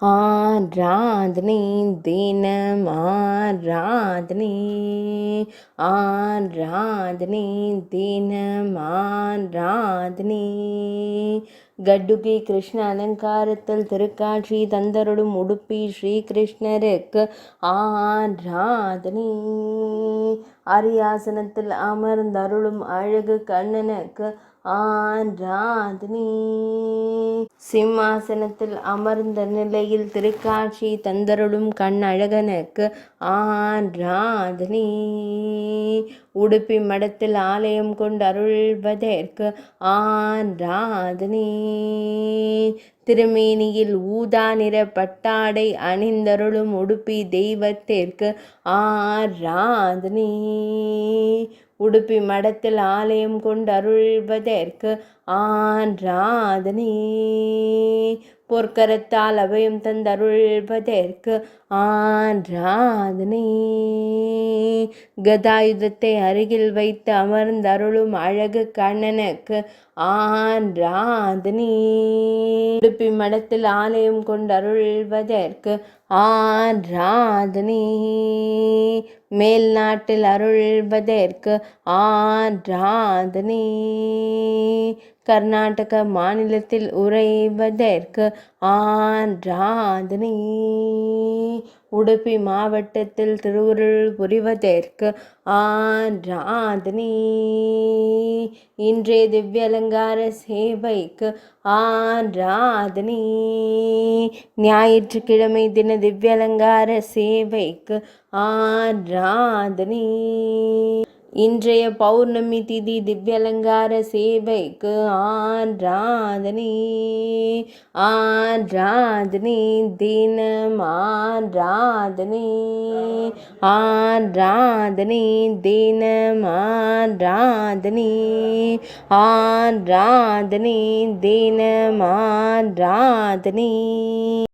ஆராதனை தினம் ஆராதனை ஆராதனை தினம் ஆராதனை கட்டுகி கிருஷ்ண அலங்காரத்தில் திருக்காட்சி தந்தருடும் உடுப்பி ஸ்ரீகிருஷ்ணருக்கு ஆராதனை அரியாசனத்தில் அமர்ந்தருளும் அழகு கண்ணனுக்கு ஆராதனை சிம்மாசனத்தில் அமர்ந்த நிலையில் திருக்காட்சி தந்தருளும் கண்ணழகனுக்கு ஆராதனை உடுப்பி மடத்தில் ஆலயம் கொண்டு அருள்வதற்கு ஆராதனை திருமேனியில் ஊதா நிற பட்டாடை அணிந்தருளும் உடுப்பி தெய்வத்திற்கு ஆராதனை உடுப்பி மடத்தில் ஆலயம் கொண்டு அருள்வதற்கு ஆராதனை பொற்கரத்தால் அபயம் தந்தருள்வதற்கு ஆராதனை கதாயுதத்தை அருகில் வைத்து அமர்ந்தருளும் அழகு கண்ணனுக்கு ஆராதனை உடுப்பி மடத்தில் ஆலயம் கொண்டு அருள்வதற்கு ஆராதனை மேல் நாட்டில் அருள்வதற்கு ஆராதனை கர்நாடக மாநிலத்தில் உறைவதற்கு ஆராதனை உடுப்பி மாவட்டத்தில் திருவுருள் புரிவதற்கு ஆராதனை இன்றைய திவ்ய அலங்கார சேவைக்கு ஆராதனை ஞாயிற்றுக்கிழமை தின திவ்ய அலங்கார சேவைக்கு ஆராதனை இன்றைய பௌர்ணமி திதி திவ்யலங்கார சேவைக்கு ஆராதனை ஆராதனை தினம் ஆராதனை ஆராதனை தினம் ஆராதனை ஆராதனை தினம் ஆராதனை